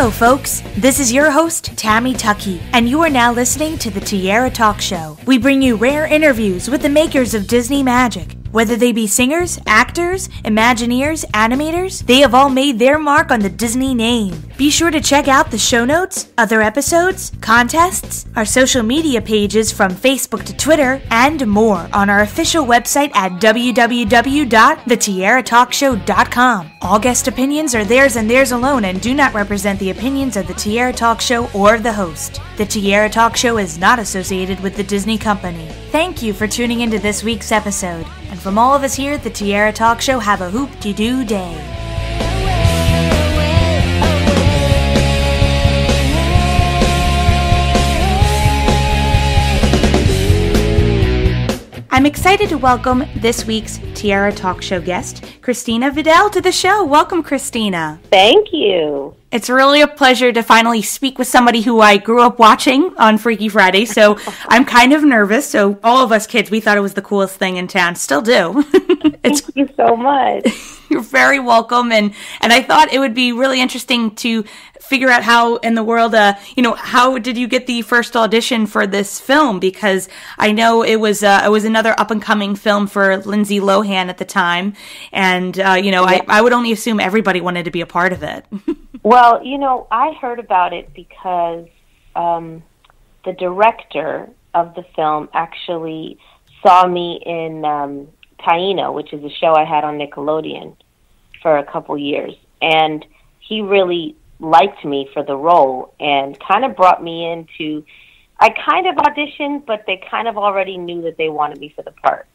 Hello, folks. This is your host, Tammy Tuckey, and you are now listening to the Tiara Talk Show. We bring you rare interviews with the makers of Disney magic. Whether they be singers, actors, Imagineers, animators, they have all made their mark on the Disney name. Be sure to check out the show notes, other episodes, contests, our social media pages from Facebook to Twitter, and more on our official website at www.thetiaratalkshow.com. All guest opinions are theirs and theirs alone and do not represent the opinions of the Tiara Talk Show or the host. The Tiara Talk Show is not associated with the Disney Company. Thank you for tuning into this week's episode. And from all of us here at the Tiara Talk Show, have a hoop-de-doo day. I'm excited to welcome this week's Tiara Talk Show guest, Christina Vidal, to the show. Welcome, Christina. Thank you. It's really a pleasure to finally speak with somebody who I grew up watching on Freaky Friday, so I'm kind of nervous. So all of us kids, we thought it was the coolest thing in town. Still do. Thank you so much. You're very welcome, and I thought it would be really interesting to figure out how in the world, how did you get the first audition for this film? Because I know it was another up-and-coming film for Lindsay Lohan at the time, and, I would only assume everybody wanted to be a part of it. Well, I heard about it because the director of the film actually saw me in Taino, which is a show I had on Nickelodeon for a couple years, and he really liked me for the role and kind of brought me into, I kind of auditioned, but they kind of already knew that they wanted me for the part.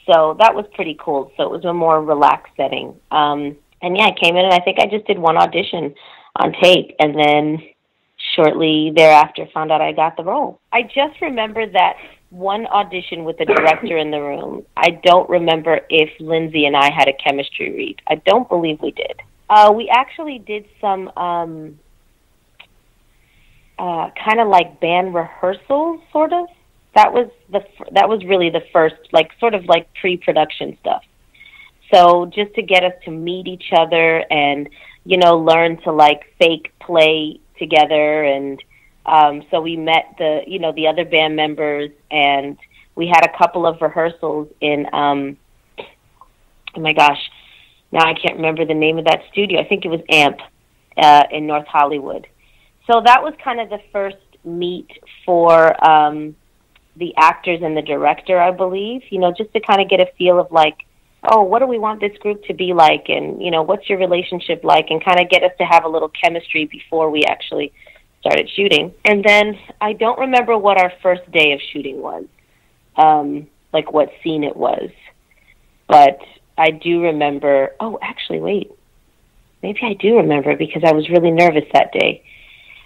So that was pretty cool. So it was a more relaxed setting. And yeah, I came in and I think I just did one audition on tape, and then shortly thereafter found out I got the role. I just remember that one audition with the director in the room. I don't remember if Lindsay and I had a chemistry read. I don't believe we did. We actually did some kind of like band rehearsals, sort of. That was really the first, like sort of like pre-production stuff. So just to get us to meet each other and learn to like fake play together, and so we met the other band members, and we had a couple of rehearsals in oh my gosh. Now I can't remember the name of that studio. I think it was AMP in North Hollywood. So that was kind of the first meet for the actors and the director, I believe, just to kind of get a feel of like, oh, what do we want this group to be like? And, what's your relationship like? And kind of get us to have a little chemistry before we actually started shooting. And then I don't remember what our first day of shooting was, like what scene it was. But I do remember, wait. Maybe I do remember because I was really nervous that day.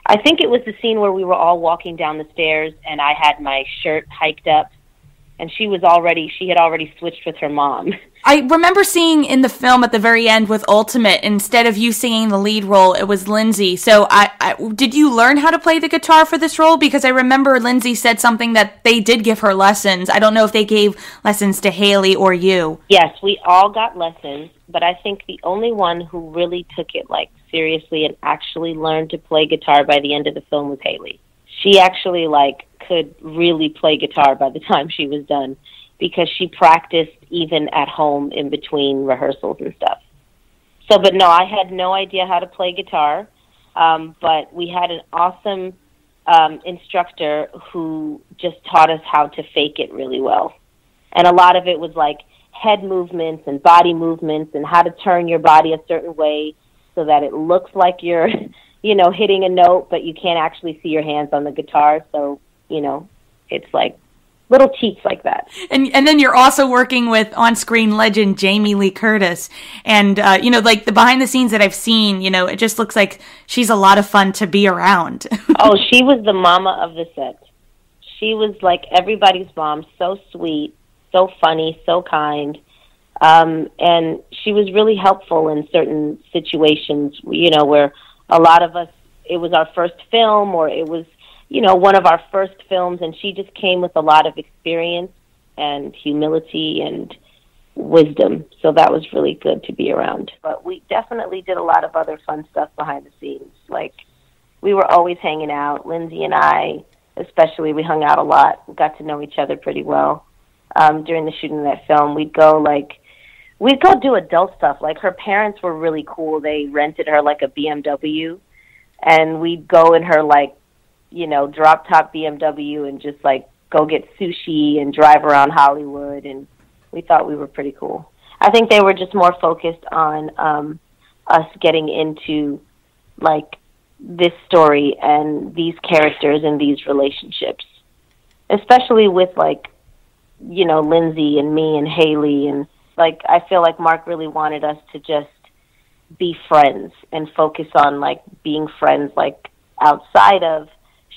I think it was the scene where we were all walking down the stairs and I had my shirt hiked up, and she had already switched with her mom. I remember seeing in the film at the very end with Ultimate, instead of you singing the lead role, it was Lindsay. So did you learn how to play the guitar for this role? Because I remember Lindsay said something that they did give her lessons. I don't know if they gave lessons to Haley or you. Yes, we all got lessons, but I think the only one who really took it like seriously and actually learned to play guitar by the end of the film was Haley. She actually could really play guitar by the time she was done, because she practiced even at home in between rehearsals and stuff. So, but no, I had no idea how to play guitar, but we had an awesome instructor who just taught us how to fake it really well. And a lot of it was like head movements and body movements and how to turn your body a certain way so that it looks like you're, hitting a note, but you can't actually see your hands on the guitar. So, it's like little cheats like that. And then you're also working with on-screen legend Jamie Lee Curtis. And, like the behind the scenes that I've seen, it just looks like she's a lot of fun to be around. Oh, she was the mama of the set. She was like everybody's mom, so sweet, so funny, so kind. And she was really helpful in certain situations, where a lot of us, it was our first film, or it was, one of our first films, and she just came with a lot of experience and humility and wisdom. So that was really good to be around. But we definitely did a lot of other fun stuff behind the scenes, like we were always hanging out. Lindsay and I, especially, we hung out a lot. We got to know each other pretty well. During the shooting of that film, we'd go do adult stuff. Like, her parents were really cool. They rented her like a BMW, and we'd go in her like, drop top BMW and just like go get sushi and drive around Hollywood, and we thought we were pretty cool. I think they were just more focused on us getting into like this story and these characters and these relationships, especially with like, Lindsay and me and Haley. And like, I feel like Mark really wanted us to just be friends and focus on like being friends, like outside of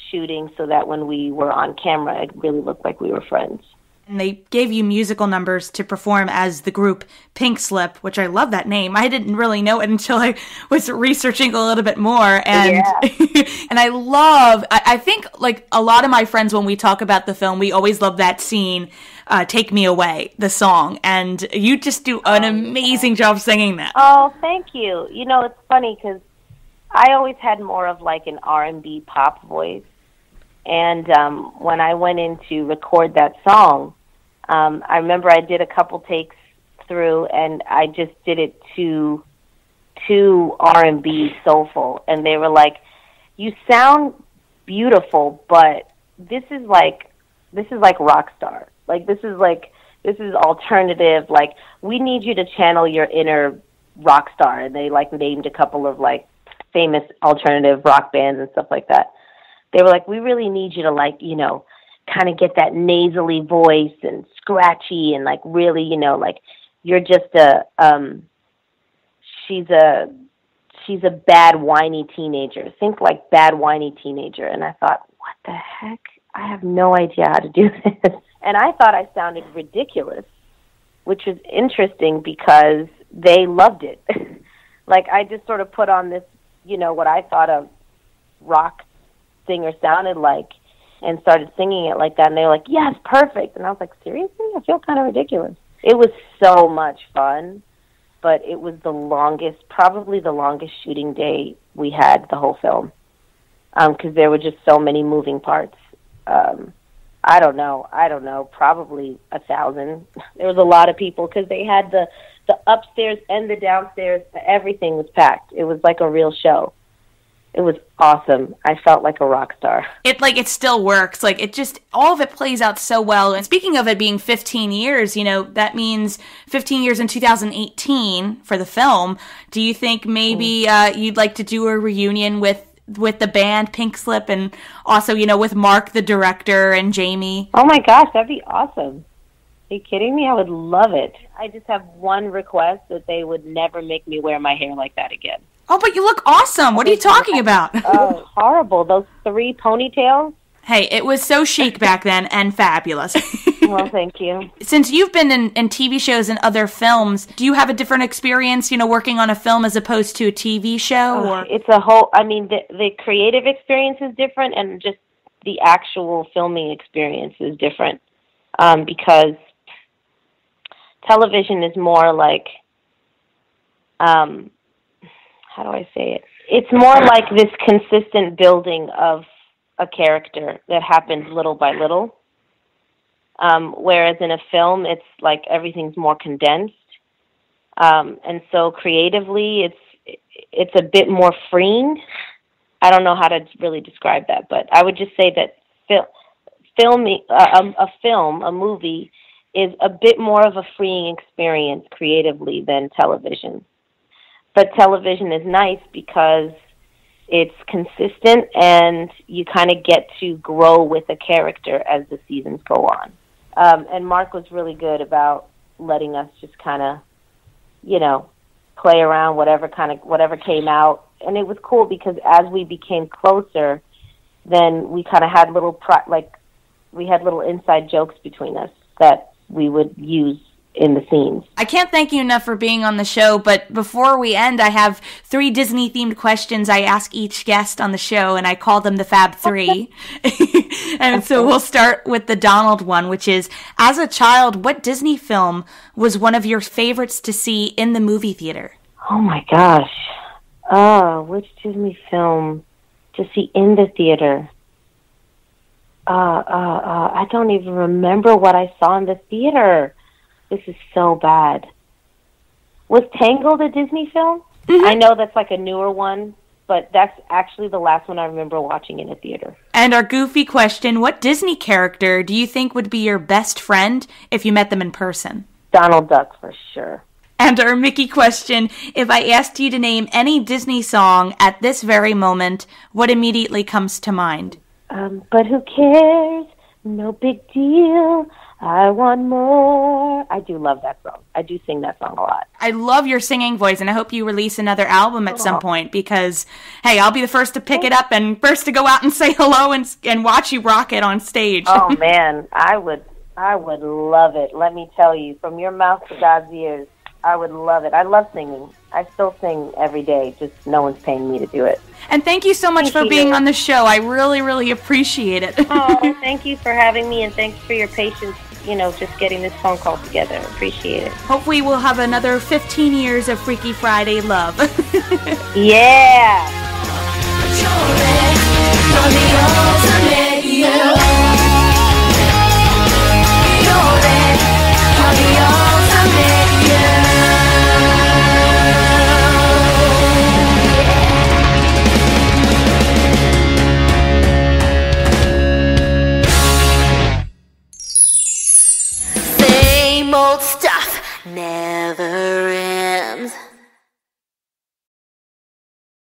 shooting, so that when we were on camera, it really looked like we were friends. And they gave you musical numbers to perform as the group Pink Slip, which I love that name. I didn't really know it until I was researching a little bit more. And yeah. And I think like a lot of my friends, when we talk about the film, we always love that scene, Take Me Away, the song. And you just do an amazing job singing that. Oh, thank you. It's funny because I always had more of like an R&B pop voice. And when I went in to record that song, I remember I did a couple takes through, and I just did it too R&B soulful. And they were like, "You sound beautiful, but this is like rock star. Like this is alternative. Like, we need you to channel your inner rock star." And they like named a couple of like famous alternative rock bands and stuff like that. They were like, "We really need you to like, kind of get that nasally voice and scratchy and like really, like you're just she's a bad whiny teenager. Think like bad whiny teenager." And I thought, what the heck? I have no idea how to do this. And I thought I sounded ridiculous, which was interesting because they loved it. Like, I just sort of put on this, what I thought a rock singer sounded like, and started singing it like that, and they were like, "Yes, perfect." And I was like, seriously? I feel kind of ridiculous. It was so much fun, but it was probably the longest shooting day we had the whole film, because there were just so many moving parts. I don't know, probably 1,000. There was a lot of people because they had the upstairs and the downstairs. Everything was packed. It was like a real show. It was awesome. I felt like a rock star. It still works. Like, it just, all of it plays out so well. And speaking of it being 15 years, that means 15 years in 2018 for the film. Do you think maybe you'd like to do a reunion with the band Pink Slip, and also, with Mark, the director, and Jamie? Oh my gosh, that'd be awesome. Are you kidding me? I would love it. I just have one request, that they would never make me wear my hair like that again. Oh, but you look awesome. What are you talking about? Oh, horrible. Those 3 ponytails. Hey, it was so chic back then and fabulous. Well, thank you. Since you've been in TV shows and other films, do you have a different experience, working on a film as opposed to a TV show? Or it's a whole, the creative experience is different, and just the actual filming experience is different, because television is more like, how do I say it? It's more like this consistent building of a character that happens little by little. Whereas in a film, it's like everything's more condensed. And so creatively, it's a bit more freeing. I don't know how to really describe that, but I would just say that a movie is a bit more of a freeing experience creatively than television. But television is nice because it's consistent, and you kind of get to grow with a character as the seasons go on. And Mark was really good about letting us just kind of, play around whatever came out. And it was cool because as we became closer, then we kind of had we had little inside jokes between us that we would use in the scenes. I can't thank you enough for being on the show, but before we end, I have 3 Disney-themed questions I ask each guest on the show, and I call them the Fab 3. And so we'll start with the Donald one, which is, as a child, what Disney film was one of your favorites to see in the movie theater? Oh my gosh. Which Disney film to see in the theater. I don't even remember what I saw in the theater. This is so bad. Was Tangled a Disney film? Mm-hmm. I know that's like a newer one, but that's actually the last one I remember watching in a theater. And our goofy question, what Disney character do you think would be your best friend if you met them in person? Donald Duck, for sure. And our Mickey question, if I asked you to name any Disney song at this very moment, what immediately comes to mind? But who cares? No big deal. I want more. I do love that song. I do sing that song a lot. I love your singing voice, and I hope you release another album at some point because, hey, I'll be the first to pick it up and first to go out and say hello and watch you rock it on stage. Oh, man, I would love it. Let me tell you, from your mouth to God's ears, I would love it. I love singing. I still sing every day, just no one's paying me to do it. And thank you so much for being on the show. I really, really appreciate it. Oh, thank you for having me, and thanks for your patience, just getting this phone call together. Appreciate it. Hopefully we'll have another 15 years of Freaky Friday love. Yeah!